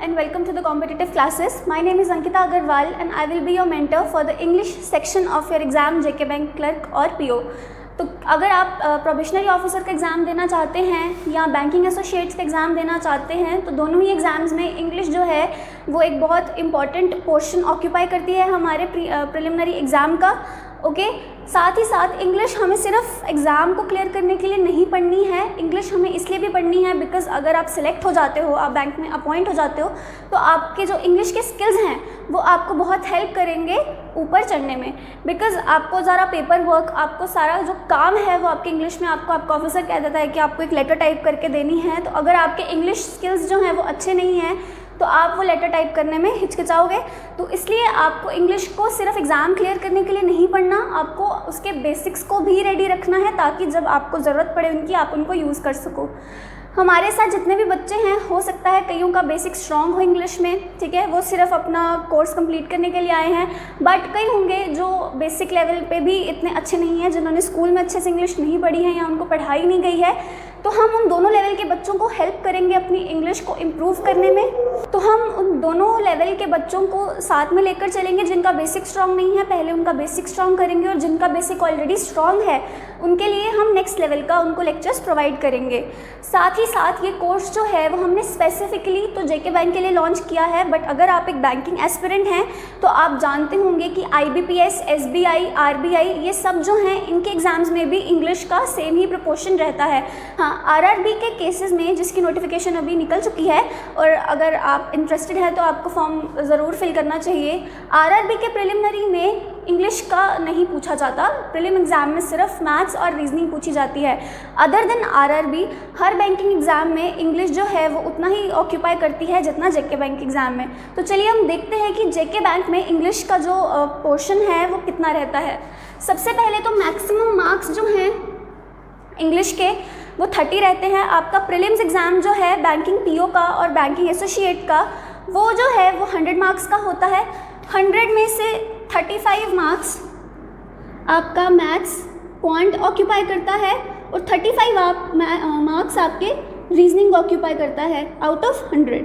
and welcome to the competitive classes. My name is Ankita Agarwal and I will be your mentor for the English section of your exam JK Bank Clerk और PO. तो अगर आप probationary officer का exam देना चाहते हैं या banking associates का एग्ज़ाम देना चाहते हैं तो दोनों ही एग्ज़ाम्स में इंग्लिश जो है वो एक बहुत इम्पॉर्टेंट पोर्शन ऑक्यूपाई करती है हमारे प्रिलिमिनरी एग्ज़ाम का। ओके, साथ ही साथ इंग्लिश हमें सिर्फ एग्ज़ाम को क्लियर करने के लिए नहीं पढ़नी है, इंग्लिश हमें इसलिए भी पढ़नी है बिकॉज अगर आप सिलेक्ट हो जाते हो, आप बैंक में अपॉइंट हो जाते हो तो आपके जो इंग्लिश के स्किल्स हैं वो आपको बहुत हेल्प करेंगे ऊपर चढ़ने में। बिकॉज आपको ज़रा पेपर वर्क, आपको सारा जो काम है वो आपके इंग्लिश में आपका ऑफिसर कह देता है कि आपको एक लेटर टाइप करके देनी है, तो अगर आपके इंग्लिश स्किल्स जो हैं वो अच्छे नहीं हैं तो आप वो लेटर टाइप करने में हिचकिचाओगे। तो इसलिए आपको इंग्लिश को सिर्फ एग्ज़ाम क्लियर करने के लिए नहीं पढ़ना, आपको उसके बेसिक्स को भी रेडी रखना है ताकि जब आपको ज़रूरत पड़े उनकी आप उनको यूज़ कर सको। हमारे साथ जितने भी बच्चे हैं, हो सकता है कईयों का बेसिक स्ट्रॉन्ग हो इंग्लिश में, ठीक है, वो सिर्फ अपना कोर्स कंप्लीट करने के लिए आए हैं, बट कई होंगे जो बेसिक लेवल पे भी इतने अच्छे नहीं हैं, जिन्होंने स्कूल में अच्छे से इंग्लिश नहीं पढ़ी है या उनको पढ़ाई नहीं गई है। तो हम उन दोनों लेवल के बच्चों को हेल्प करेंगे अपनी इंग्लिश को इम्प्रूव करने में। तो हम उन दोनों लेवल के बच्चों को साथ में लेकर चलेंगे। जिनका बेसिक स्ट्रॉन्ग नहीं है पहले उनका बेसिक स्ट्रॉन्ग करेंगे और जिनका बेसिक ऑलरेडी स्ट्रॉन्ग है उनके लिए हम नेक्स्ट लेवल का उनको लेक्चर्स प्रोवाइड करेंगे। साथ ही साथ ये कोर्स जो है वो हमने स्पेसिफिकली तो जेके बैंक के लिए लॉन्च किया है, बट अगर आप एक बैंकिंग एस्पिरेंट हैं तो आप जानते होंगे कि IBPS, SBI, RBI ये सब जो हैं इनके एग्ज़ाम्स में भी इंग्लिश का सेम ही प्रोपोर्शन रहता है। हाँ, RRB के केसेस में जिसकी नोटिफिकेशन अभी निकल चुकी है और अगर आप इंटरेस्टेड हैं तो आपको फॉर्म ज़रूर फिल करना चाहिए। RRB के प्रिलिमिनरी में इंग्लिश का नहीं पूछा जाता, प्रीलिम एग्ज़ाम में सिर्फ मैथ्स और रीजनिंग पूछी जाती है। अदर देन RRB हर बैंकिंग एग्ज़ाम में इंग्लिश जो है वो उतना ही ऑक्यूपाई करती है जितना जेके बैंक एग्ज़ाम में। तो चलिए हम देखते हैं कि जेके बैंक में इंग्लिश का जो पोर्शन है वो कितना रहता है। सबसे पहले तो मैक्सिमम मार्क्स जो हैं इंग्लिश के वो 30 रहते हैं। आपका प्रीलिम्स एग्ज़ाम जो है बैंकिंग PO का और बैंकिंग एसोसिएट का वो जो है वो 100 मार्क्स का होता है। 100 में से 35 मार्क्स आपका मैथ्स पॉइंट ऑक्यूपाई करता है और 35 मार्क्स आपके रीजनिंग ऑक्यूपाई करता है आउट ऑफ 100।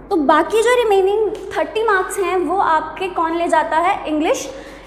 तो बाकी जो रिमेनिंग 30 मार्क्स हैं वो आपके कौन ले जाता है?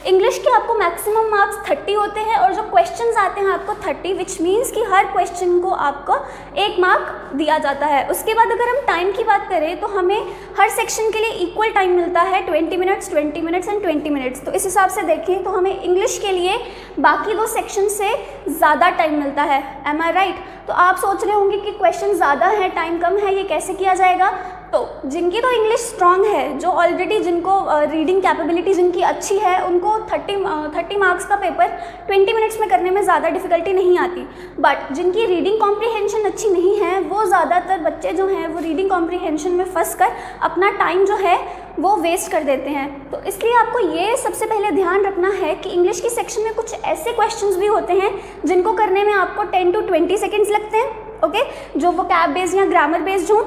इंग्लिश के आपको मैक्सिमम मार्क्स 30 होते हैं और जो क्वेश्चंस आते हैं आपको 30, विच मीन्स कि हर क्वेश्चन को आपको 1 मार्क दिया जाता है। उसके बाद अगर हम टाइम की बात करें तो हमें हर सेक्शन के लिए इक्वल टाइम मिलता है, 20 मिनट्स, 20 मिनट्स एंड 20 मिनट्स। तो इस हिसाब से देखें तो हमें इंग्लिश के लिए बाकी 2 सेक्शन से ज़्यादा टाइम मिलता है। एम आई राइट? तो आप सोच रहे होंगे कि क्वेश्चन ज़्यादा है, टाइम कम है, ये कैसे किया जाएगा? तो जिनकी तो इंग्लिश स्ट्रॉन्ग है, जो ऑलरेडी जिनको रीडिंग कैपेबिलिटी जिनकी अच्छी है, उनको 30 मार्क्स का पेपर 20 मिनट्स में करने में ज़्यादा डिफ़िकल्टी नहीं आती। बट जिनकी रीडिंग कॉम्प्रीहेंशन अच्छी नहीं है वो ज़्यादातर बच्चे जो हैं वो रीडिंग कॉम्प्रीहेंशन में फंस कर अपना टाइम जो है वो वेस्ट कर देते हैं। तो इसलिए आपको ये सबसे पहले ध्यान रखना है कि इंग्लिश की सेक्शन में कुछ ऐसे क्वेश्चंस भी होते हैं जिनको करने में आपको 10 to 20 सेकेंड्स लगते हैं। ओके, जो वोकैब बेस्ड या ग्रामर बेस्ड हों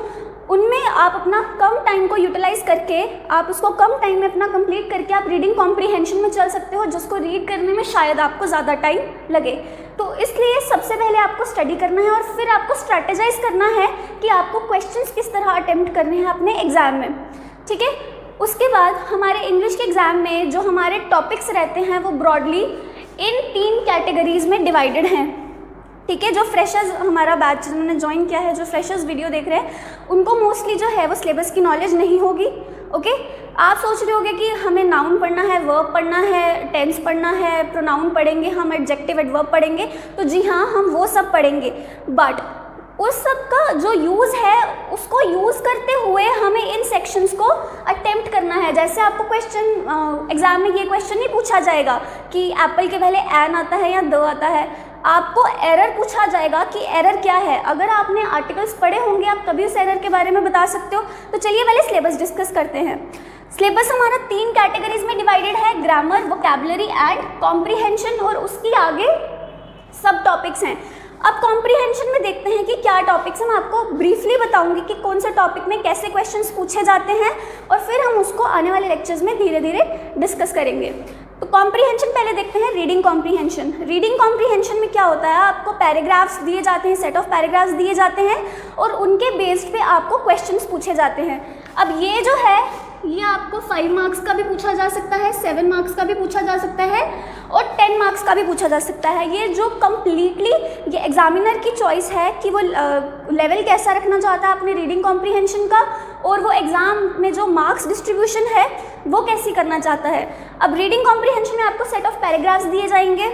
उनमें आप अपना कम टाइम को यूटिलाइज करके आप उसको कम टाइम में अपना कंप्लीट करके आप रीडिंग कॉम्प्रीहेंशन में चल सकते हो, जिसको रीड करने में शायद आपको ज़्यादा टाइम लगे। तो इसलिए सबसे पहले आपको स्टडी करना है और फिर आपको स्ट्रैटेजाइज करना है कि आपको क्वेश्चंस किस तरह अटेम्प्ट करने हैं अपने एग्ज़ाम में, ठीक है। उसके बाद हमारे इंग्लिश के एग्ज़ाम में जो हमारे टॉपिक्स रहते हैं वो ब्रॉडली इन 3 कैटेगरीज में डिवाइडेड हैं, ठीक है। जो फ्रेशर्स हमारा बैच जिन्होंने ज्वाइन किया है, जो फ्रेशर्स वीडियो देख रहे हैं, उनको मोस्टली जो है वो सिलेबस की नॉलेज नहीं होगी। ओके, आप सोच रहे होगे कि हमें नाउन पढ़ना है, वर्ब पढ़ना है, टेंस पढ़ना है, प्रोनाउन पढ़ेंगे, हम एडजेक्टिव एडवर्ब पढ़ेंगे। तो जी हाँ, हम वो सब पढ़ेंगे, बट उस सब का जो यूज़ है उसको यूज़ करते हुए हमें इन सेक्शंस को अटेम्प्ट करना है। जैसे आपको क्वेश्चन एग्ज़ाम में ये क्वेश्चन नहीं पूछा जाएगा कि एप्पल के पहले एन आता है या द आता है, आपको एरर पूछा जाएगा कि एरर क्या है। अगर आपने आर्टिकल्स पढ़े होंगे आप तभी उस एरर के बारे में बता सकते हो। तो चलिए पहले सिलेबस डिस्कस करते हैं। सिलेबस हमारा 3 कैटेगरीज में डिवाइडेड है, ग्रामर, वोकैबुलरी एंड कॉम्प्रीहेंशन, और उसकी आगे सब टॉपिक्स हैं। अब कॉम्प्रीहेंशन में देखते हैं कि क्या टॉपिक्स हैं। मैं आपको ब्रीफली बताऊंगी कि कौन से टॉपिक में कैसे क्वेश्चंस पूछे जाते हैं और फिर हम उसको आने वाले लेक्चर्स में धीरे धीरे डिस्कस करेंगे। तो कॉम्प्रीहेंशन पहले देखते हैं, रीडिंग कॉम्प्रीहेंशन। रीडिंग कॉम्प्रीहेंशन में क्या होता है, आपको पैराग्राफ्स दिए जाते हैं, सेट ऑफ पैराग्राफ्स दिए जाते हैं और उनके बेस्ड पे आपको क्वेश्चंस पूछे जाते हैं। अब ये जो है ये आपको 5 मार्क्स का भी पूछा जा सकता है, 7 मार्क्स का भी पूछा जा सकता है और 10 मार्क्स का भी पूछा जा सकता है। ये जो कम्प्लीटली ये एग्जामिनर की चॉइस है कि वो लेवल कैसा रखना चाहता है अपने रीडिंग कॉम्प्रीहेंशन का, और वो एग्ज़ाम में जो मार्क्स डिस्ट्रीब्यूशन है वो कैसी करना चाहता है। अब रीडिंग कॉम्प्रीहेंशन में आपको सेट ऑफ पैराग्राफ्स दिए जाएंगे,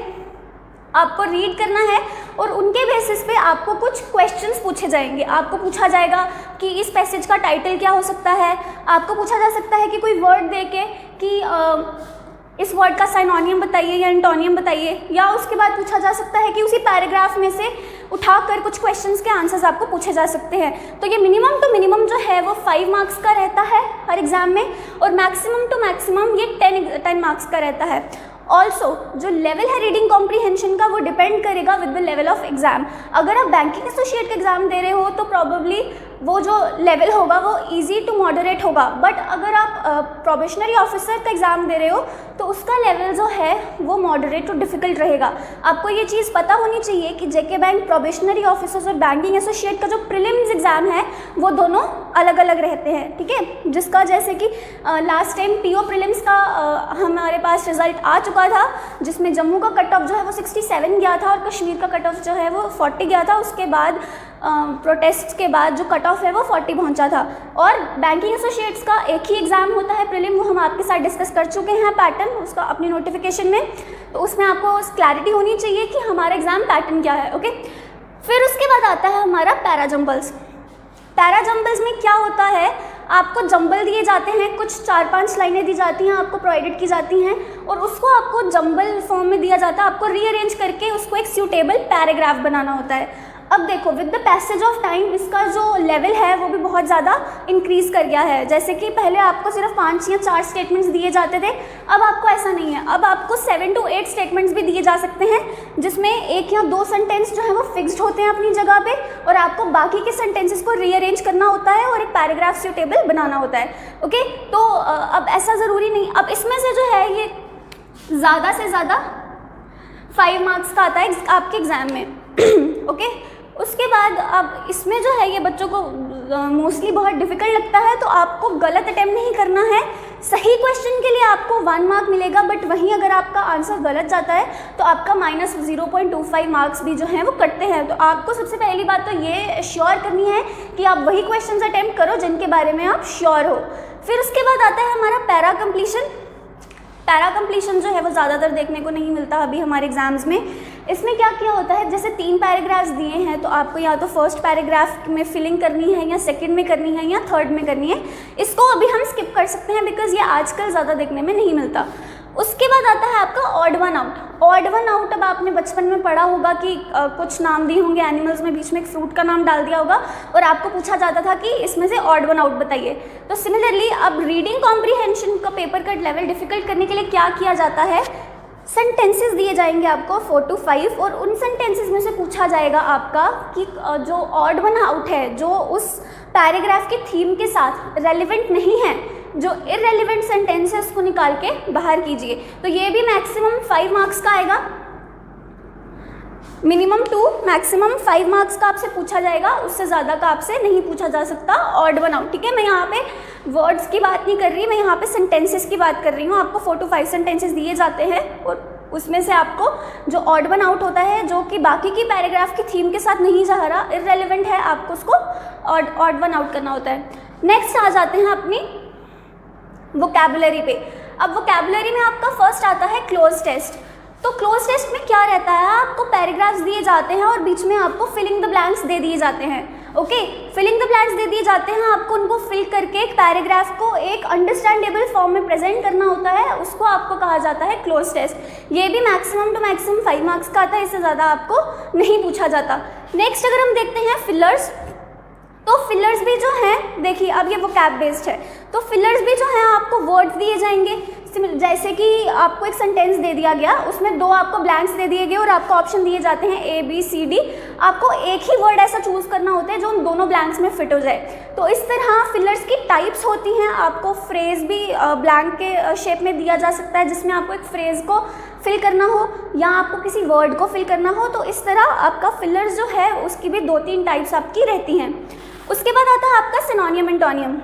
आपको रीड करना है और उनके बेसिस पे आपको कुछ क्वेश्चंस पूछे जाएंगे। आपको पूछा जाएगा कि इस पैसेज का टाइटल क्या हो सकता है, आपको पूछा जा सकता है कि कोई वर्ड दे के कि इस वर्ड का साइनोनियम बताइए या एंटोनियम बताइए, या उसके बाद पूछा जा सकता है कि उसी पैराग्राफ में से उठाकर कुछ क्वेश्चंस के आंसर्स आपको पूछे जा सकते हैं। तो ये मिनिमम टू मिनिमम जो है वो 5 मार्क्स का रहता है हर एग्ज़ाम में, और मैक्सिमम टू मैक्सिमम ये 10 मार्क्स का रहता है। ऑल्सो जो लेवल है रीडिंग कॉम्प्रीहेंशन का वो डिपेंड करेगा with the level of exam. अगर आप बैंकिंग एसोसिएट का एग्ज़ाम दे रहे हो तो प्रॉबेबली वो जो लेवल होगा वो इजी टू मॉडरेट होगा, बट अगर आप प्रोबेशनरी ऑफिसर का एग्ज़ाम दे रहे हो तो उसका लेवल जो है वो मॉडरेट टू डिफ़िकल्ट रहेगा। आपको ये चीज़ पता होनी चाहिए कि जेके बैंक प्रोबेशनरी ऑफिसर्स और बैंकिंग एसोसिएट का जो प्रीलिम्स एग्ज़ाम है वो दोनों अलग अलग रहते हैं, ठीक है। जिसका जैसे कि लास्ट टाइम पीओ प्रीलिम्स का हमारे पास रिजल्ट आ चुका था, जिसमें जम्मू का कट ऑफ जो है वो 67 गया था और कश्मीर का कट ऑफ जो है वो 40 गया था। उसके बाद प्रोटेस्ट के बाद जो कट ऑफ है वो 40 पहुंचा था। और बैंकिंग एसोसिएट्स का एक ही एग्ज़ाम होता है प्रीलिम, वो हम आपके साथ डिस्कस कर चुके हैं पैटर्न उसका अपनी नोटिफिकेशन में, तो उसमें आपको क्लैरिटी होनी चाहिए कि हमारा एग्ज़ाम पैटर्न क्या है, ओके। फिर उसके बाद आता है हमारा पैरा जंबल्स। पैरा जंबल्स में क्या होता है, आपको जंबल दिए जाते हैं, कुछ 4-5 लाइनें दी जाती हैं, आपको प्रोवाइडेड की जाती हैं और उसको आपको जंबल फॉर्म में दिया जाता है। आपको रीअरेंज करके उसको एक सूटेबल पैराग्राफ बनाना होता है। अब देखो with the passage of time इसका जो लेवल है वो भी बहुत ज़्यादा इंक्रीज़ कर गया है। जैसे कि पहले आपको सिर्फ 5 या 4 स्टेटमेंट्स दिए जाते थे, अब आपको ऐसा नहीं है, अब आपको 7 to 8 स्टेटमेंट्स भी दिए जा सकते हैं, जिसमें 1 या 2 सेंटेंस जो है वो फिक्स्ड होते हैं अपनी जगह पे, और आपको बाकी के सेंटेंसेस को रीअरेंज करना होता है और एक पैराग्राफ सूटेबल बनाना होता है, ओके। तो अब ऐसा ज़रूरी नहीं, अब इसमें से जो है ये ज़्यादा से ज़्यादा 5 मार्क्स का आता है आपके एग्ज़ाम में, ओके। उसके बाद अब इसमें जो है ये बच्चों को मोस्टली बहुत डिफ़िकल्ट लगता है, तो आपको गलत अटैम्प्ट नहीं करना है। सही क्वेश्चन के लिए आपको 1 मार्क मिलेगा, बट वहीं अगर आपका आंसर गलत जाता है तो आपका -0.25 मार्क्स भी जो हैं वो कटते हैं। तो आपको सबसे पहली बात तो ये श्योर करनी है कि आप वही क्वेश्चन अटैम्प्ट करो जिनके बारे में आप श्योर हो। फिर उसके बाद आता है हमारा पैरा कंप्लीशन। पैरा कंप्लीशन जो है वो ज़्यादातर देखने को नहीं मिलता अभी हमारे एग्जाम्स में। इसमें क्या किया होता है, जैसे 3 पैराग्राफ्स दिए हैं तो आपको या तो फर्स्ट पैराग्राफ में फिलिंग करनी है या सेकंड में करनी है या थर्ड में करनी है। इसको अभी हम स्किप कर सकते हैं बिकॉज ये आजकल ज़्यादा देखने में नहीं मिलता। उसके बाद आता है आपका odd one out. Odd one out अब आपने बचपन में पढ़ा होगा कि कुछ नाम दिए होंगे एनिमल्स में, बीच में एक फ्रूट का नाम डाल दिया होगा और आपको पूछा जाता था कि इसमें से ऑड वन आउट बताइए। तो सिमिलरली अब रीडिंग कॉम्प्रीहेंशन का पेपर कट लेवल डिफिकल्ट करने के लिए क्या किया जाता है, सेंटेंसेस दिए जाएंगे आपको 4 to 5 और उन सेंटेंसेस में से पूछा जाएगा आपका कि जो ऑड वन आउट है, जो उस पैराग्राफ की थीम के साथ रेलिवेंट नहीं है, जो इररेलेवेंट सेंटेंस है उसको निकाल के बाहर कीजिए। तो ये भी मैक्सिमम 5 मार्क्स का आएगा, मिनिमम 2 मैक्सिमम 5 मार्क्स का आपसे पूछा जाएगा, उससे ज़्यादा का आपसे नहीं पूछा जा सकता ऑड वन आउट, ठीक है। मैं यहाँ पे वर्ड्स की बात नहीं कर रही, मैं यहाँ पे सेंटेंसेस की बात कर रही हूँ। आपको 4 to 5 सेंटेंसेस दिए जाते हैं और उसमें से आपको जो ऑड वन आउट होता है, जो कि बाकी की पैराग्राफ की थीम के साथ नहीं जा रहा, इररेलेवेंट है, आपको उसको ऑड वन आउट करना होता है। नेक्स्ट आ जाते हैं अपनी वोकैबुलरी पे। अब वोकैबुलरी में आपका फर्स्ट आता है क्लोज टेस्ट। तो क्लोज टेस्ट में क्या रहता है, आपको पैराग्राफ्स दिए जाते हैं और बीच में आपको फिलिंग द ब्लैंक्स दे दिए जाते हैं, ओके। फिलिंग द ब्लैंक्स दे दिए जाते हैं, आपको उनको फिल करके एक पैराग्राफ को एक अंडरस्टैंडेबल फॉर्म में प्रेजेंट करना होता है, उसको आपको कहा जाता है क्लोज टेस्ट। ये भी मैक्सिमम टू मैक्सिमम 5 मार्क्स का आता है, इससे ज़्यादा आपको नहीं पूछा जाता। नेक्स्ट अगर हम देखते हैं फिलर्स, तो फिलर्स भी जो हैं, देखिए अब ये वोकैब बेस्ड है, तो फिलर्स भी जो हैं आपको वर्ड्स दिए जाएंगे। जैसे कि आपको एक सेंटेंस दे दिया गया, उसमें 2 आपको ब्लैंक्स दे दिए गए और आपको ऑप्शन दिए जाते हैं A B C D। आपको एक ही वर्ड ऐसा चूज़ करना होता है जो उन दोनों ब्लैंक्स में फिट हो जाए। तो इस तरह फिलर्स की टाइप्स होती हैं। आपको फ्रेज भी ब्लैंक के शेप में दिया जा सकता है, जिसमें आपको एक फ्रेज को फिल करना हो या आपको किसी वर्ड को फिल करना हो। तो इस तरह आपका फिलर्स जो है उसकी भी 2-3 टाइप्स आपकी रहती हैं। उसके बाद आता है आपका सिनोनियम एंटोनियम।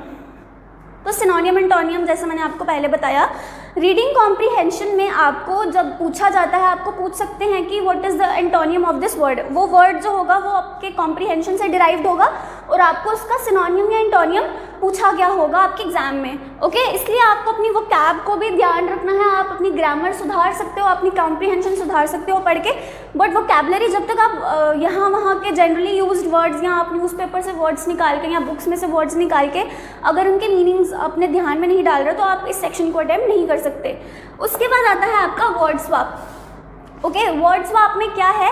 तो सिनोनियम एंटोनियम जैसे मैंने आपको पहले बताया। रीडिंग कॉम्प्रीहेंशन में आपको जब पूछा जाता है, आपको पूछ सकते हैं कि what is the antonym of this word. वो वर्ड जो होगा वो आपके कॉम्प्रीहेंशन से डिराइव्ड होगा और आपको उसका सिनोनियम या एंटोनियम पूछा गया होगा आपके एग्जाम में। ओके, इसलिए आपको अपनी वो कैब को भी ध्यान रखना है। आप अपनी ग्रामर सुधार सकते हो, अपनी कॉम्प्रीहेंशन सुधार सकते हो पढ़ के, बट वोकैबुलरी जब तक आप यहाँ वहाँ के जनरली यूज्ड वर्ड्स या आप न्यूज़पेपर से वर्ड्स निकाल के या बुक्स में से वर्ड्स निकाल के अगर उनके मीनिंग्स अपने ध्यान में नहीं डाल रहे तो आप इस सेक्शन को अटेम्प्ट नहीं कर सकते। उसके बाद आता है आपका word swap. Okay, word swap में क्या है,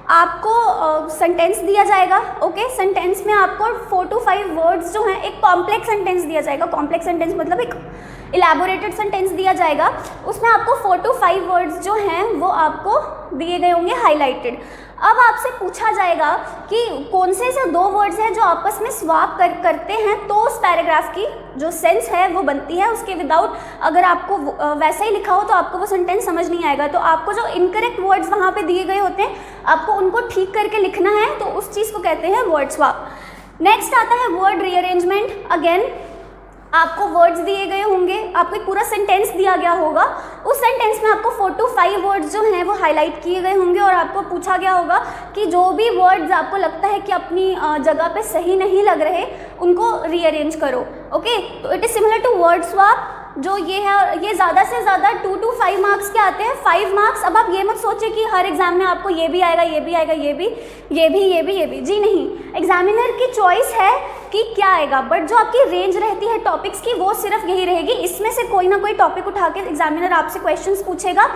आपको सेंटेंस दिया जाएगा। ओके, सेंटेंस में आपको 4 to 5 वर्ड्स जो हैं, एक कॉम्प्लेक्स सेंटेंस दिया जाएगा। कॉम्प्लेक्स सेंटेंस मतलब एक इलेबोरेटेड सेंटेंस दिया जाएगा, उसमें आपको 4 to 5 वर्ड्स जो हैं वो आपको दिए गए होंगे हाईलाइटेड। अब आपसे पूछा जाएगा कि कौन से ऐसे 2 वर्ड्स हैं जो आपस में स्वैप करते हैं तो उस पैराग्राफ की जो सेंस है वो बनती है। उसके विदाउट अगर आपको वैसा ही लिखा हो तो आपको वो सेंटेंस समझ नहीं आएगा। तो आपको जो इनकरेक्ट वर्ड्स वहाँ पे दिए गए होते हैं आपको उनको ठीक करके लिखना है, तो उस चीज़ को कहते हैं वर्ड स्वैप। नेक्स्ट आता है वर्ड रीअरेंजमेंट। अगेन आपको वर्ड्स दिए गए होंगे, आपको एक पूरा सेंटेंस दिया गया होगा, उस सेंटेंस में आपको 4 to 5 वर्ड्स जो हैं वो हाईलाइट किए गए होंगे और आपको पूछा गया होगा कि जो भी वर्ड्स आपको लगता है कि अपनी जगह पे सही नहीं लग रहे उनको रीअरेंज करो। ओके, तो it is similar to word swap. जो ये है ये ज़्यादा से ज़्यादा 2 to 5 मार्क्स के आते हैं, 5 मार्क्स। अब आप ये मत सोचिए कि हर एग्जाम में आपको ये भी आएगा, ये भी आएगा, ये भी, जी नहीं। एग्जामिनर की चॉइस है कि क्या आएगा, बट जो आपकी रेंज रहती है टॉपिक्स की वो सिर्फ यही रहेगी। इसमें से कोई ना कोई टॉपिक उठा के एग्जामिनर आपसे क्वेश्चंस पूछेगा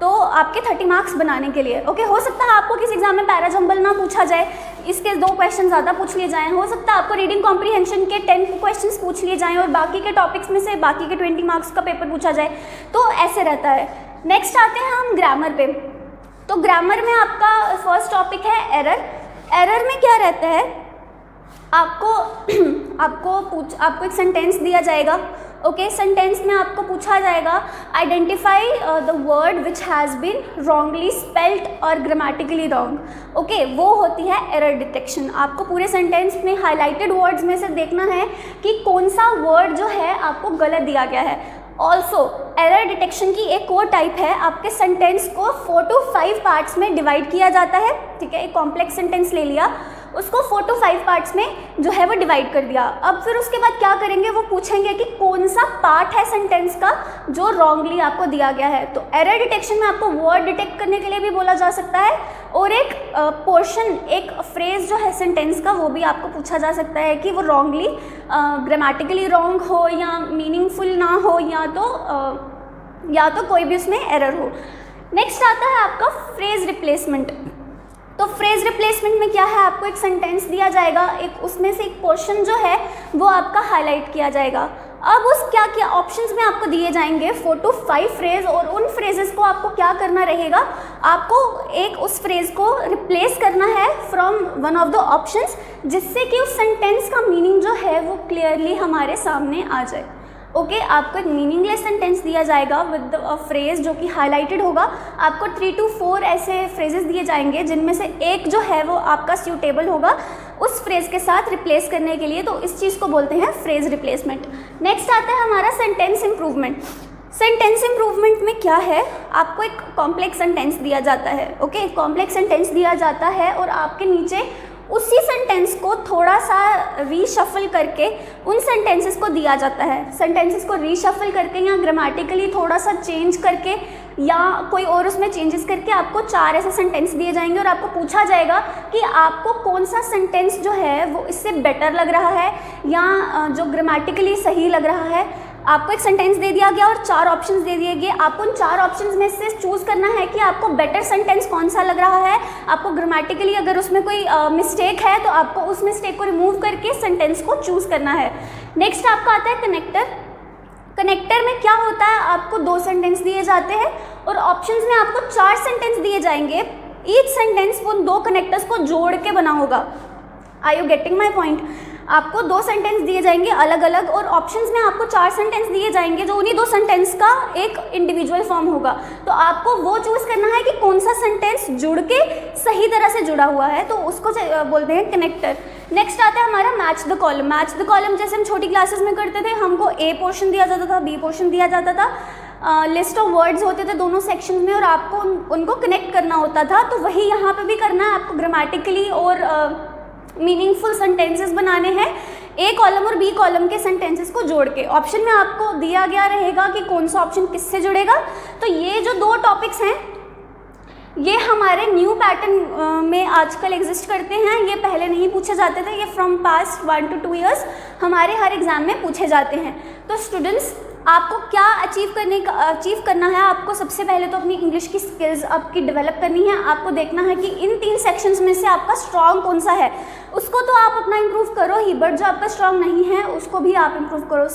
तो आपके 30 मार्क्स बनाने के लिए। ओके, हो सकता है आपको किसी एग्जाम में पैराजंबल ना पूछा जाए, इसके 2 क्वेश्चन ज़्यादा पूछ लिए जाएँ। हो सकता है आपको रीडिंग कॉम्प्रीहेंशन के 10 क्वेश्चंस पूछ लिए जाएँ और बाकी के टॉपिक्स में से बाकी के 20 मार्क्स का पेपर पूछा जाए, तो ऐसे रहता है। नेक्स्ट आते हैं हम ग्रामर पे। तो ग्रामर में आपका फर्स्ट टॉपिक है एरर। एरर में क्या रहता है, आपको एक सेंटेंस दिया जाएगा। ओके, सेंटेंस में आपको पूछा जाएगा identify the word which has been wrongly spelled और ग्रामेटिकली रॉन्ग। ओके, वो होती है एरर डिटेक्शन। आपको पूरे सेंटेंस में हाईलाइटेड वर्ड्स में से देखना है कि कौन सा वर्ड जो है आपको गलत दिया गया है। ऑल्सो एरर डिटेक्शन की एक और टाइप है, आपके सेंटेंस को 4 to 5 पार्ट्स में डिवाइड किया जाता है। ठीक है, एक कॉम्प्लेक्स सेंटेंस ले लिया, उसको 4 to 5 पार्ट्स में जो है वो डिवाइड कर दिया। अब फिर उसके बाद क्या करेंगे, वो पूछेंगे कि कौन सा पार्ट है सेंटेंस का जो रॉन्गली आपको दिया गया है। तो एरर डिटेक्शन में आपको वर्ड डिटेक्ट करने के लिए भी बोला जा सकता है और एक पोर्शन, एक फ्रेज जो है सेंटेंस का वो भी आपको पूछा जा सकता है कि वो रॉन्गली ग्रामेटिकली रॉन्ग हो या मीनिंगफुल ना हो या तो कोई भी उसमें एरर हो। नेक्स्ट आता है आपका फ्रेज रिप्लेसमेंट। तो फ्रेज रिप्लेसमेंट में क्या है, आपको एक सेंटेंस दिया जाएगा, एक उसमें से एक पोर्शन जो है वो आपका हाईलाइट किया जाएगा। अब उस क्या ऑप्शंस में आपको दिए जाएंगे 4 to 5 फ्रेज और उन फ्रेजेस को आपको क्या करना रहेगा, आपको एक उस फ्रेज को रिप्लेस करना है from one of the options, जिससे कि उस सेंटेंस का मीनिंग जो है वो क्लियरली हमारे सामने आ जाए। ओके, आपको एक मीनिंगलेस सेंटेंस दिया जाएगा विद फ्रेज जो कि हाईलाइटेड होगा। आपको 3 to 4 ऐसे फ्रेजेस दिए जाएंगे जिनमें से एक जो है वो आपका सूटेबल होगा उस फ्रेज के साथ रिप्लेस करने के लिए, तो इस चीज़ को बोलते हैं फ्रेज रिप्लेसमेंट। नेक्स्ट आता है हमारा सेंटेंस इम्प्रूवमेंट। सेंटेंस इम्प्रूवमेंट में क्या है, आपको एक कॉम्प्लेक्स सेंटेंस दिया जाता है। ओके, कॉम्प्लेक्स सेंटेंस दिया जाता है और आपके नीचे उसी सेंटेंस को थोड़ा सा रीशफल करके उन सेंटेंसेस को दिया जाता है। सेंटेंसेस को रीशफल करके या ग्रामेटिकली थोड़ा सा चेंज करके या कोई और उसमें चेंजेस करके आपको 4 ऐसे सेंटेंस दिए जाएंगे और आपको पूछा जाएगा कि आपको कौन सा सेंटेंस जो है वो इससे बेटर लग रहा है या जो ग्रामेटिकली सही लग रहा है। आपको एक सेंटेंस दे दिया गया और 4 ऑप्शंस दे दिए गए, आपको उन 4 ऑप्शंस में से चूज़ करना है कि आपको बेटर सेंटेंस कौन सा लग रहा है। आपको ग्रामेटिकली अगर उसमें कोई मिस्टेक है तो आपको उस मिस्टेक को रिमूव करके सेंटेंस को चूज़ करना है। नेक्स्ट आपका आता है कनेक्टर। कनेक्टर में क्या होता है, आपको 2 सेंटेंस दिए जाते हैं और ऑप्शंस में आपको 4 सेंटेंस दिए जाएंगे। ईच सेंटेंस उन 2 कनेक्टर्स को जोड़ के बना होगा। Are you getting my point? आपको 2 सेंटेंस दिए जाएंगे अलग अलग और ऑप्शंस में आपको 4 सेंटेंस दिए जाएंगे जो उन्हीं 2 सेंटेंस का एक इंडिविजुअल फॉर्म होगा। तो आपको वो चूज़ करना है कि कौन सा सेंटेंस जुड़ के सही तरह से जुड़ा हुआ है, तो उसको बोलते हैं कनेक्टर। नेक्स्ट आता है हमारा match the column. Match the column जैसे हम छोटी क्लासेस में करते थे, हमको ए पोर्शन दिया जाता था, बी पोर्शन दिया जाता था, लिस्ट ऑफ वर्ड्स होते थे दोनों सेक्शन में और आपको उनको कनेक्ट करना होता था। तो वही यहाँ पे भी करना है आपको, ग्रामेटिकली और मीनिंगफुल सेंटेंसेस बनाने हैं ए कॉलम और बी कॉलम के सेंटेंसेस को जोड़ के। ऑप्शन में आपको दिया गया रहेगा कि कौन सा ऑप्शन किससे जुड़ेगा। तो ये जो 2 टॉपिक्स हैं ये हमारे न्यू पैटर्न में आजकल एग्जिस्ट करते हैं, ये पहले नहीं पूछे जाते थे, ये फ्रॉम पास्ट 1 to 2 years हमारे हर एग्ज़ाम में पूछे जाते हैं। तो स्टूडेंट्स आपको क्या अचीव करना है, आपको सबसे पहले तो अपनी इंग्लिश की स्किल्स आपकी डेवलप करनी है। आपको देखना है कि इन 3 सेक्शंस में से आपका स्ट्रॉन्ग कौन सा है, उसको तो आप अपना इम्प्रूव करो ही, बट जो आपका स्ट्रॉन्ग नहीं है उसको भी आप इम्प्रूव करो।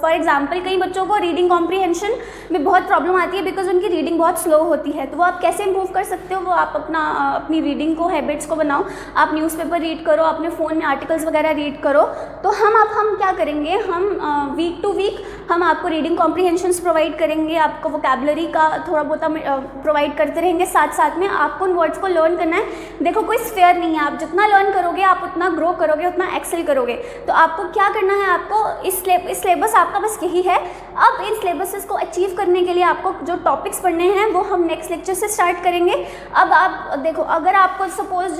फॉर एग्जांपल कई बच्चों को रीडिंग कॉम्प्रीहेंशन में बहुत प्रॉब्लम आती है बिकॉज उनकी रीडिंग बहुत स्लो होती है। तो वो आप कैसे इम्प्रूव कर सकते हो, वो आप अपनी रीडिंग को, हैबिट्स को बनाओ। आप न्यूज़पेपर रीड करो, अपने फ़ोन में आर्टिकल्स वगैरह रीड करो। तो हम क्या करेंगे, हम वीक टू वीक हम आपको रीडिंग कॉम्प्रीहेंशंस प्रोवाइड करेंगे, आपको वोकैबुलरी का थोड़ा बहुत प्रोवाइड करते रहेंगे। साथ साथ में आपको उन वर्ड्स को लर्न करना है। देखो कोई स्फेयर नहीं है, आप जितना लर्न करोगे आप उतना ग्रो करोगे, उतना एक्सेल करोगे। तो आपको क्या करना है, आपको इस सिलेबस आपका बस यही है। अब इन सिलेबसेस को अचीव करने के लिए आपको जो टॉपिक्स पढ़ने हैं वो हम नेक्स्ट लेक्चर से स्टार्ट करेंगे। अब आप देखो, अगर आपको सपोज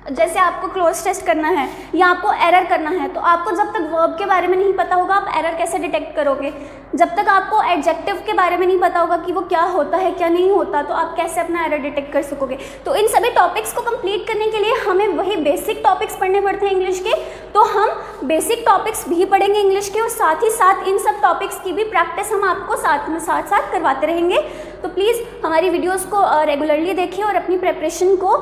जैसे आपको क्लोज टेस्ट करना है या आपको एरर करना है, तो आपको जब तक वर्ब के बारे में नहीं पता होगा आप एरर कैसे डिटेक्ट करोगे। जब तक आपको एडजेक्टिव के बारे में नहीं पता होगा कि वो क्या होता है क्या नहीं होता, तो आप कैसे अपना एरर डिटेक्ट कर सकोगे। तो इन सभी टॉपिक्स को कंप्लीट करने के लिए हमें वही बेसिक टॉपिक्स पढ़ने पड़ते हैं इंग्लिश के। तो हम बेसिक टॉपिक्स भी पढ़ेंगे इंग्लिश के और साथ ही साथ इन सब टॉपिक्स की भी प्रैक्टिस हम आपको साथ करवाते रहेंगे। तो प्लीज़ हमारी वीडियोज़ को रेगुलरली देखिए और अपनी प्रेपरेशन को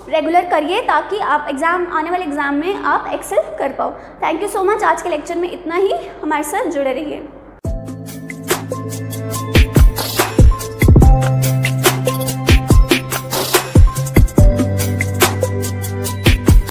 रेगुलर करिए ताकि आप आने वाले एग्ज़ाम में आप एक्सेल कर पाओ। Thank you so much. आज के लेक्चर में इतना ही, हमारे साथ जुड़े रहिए।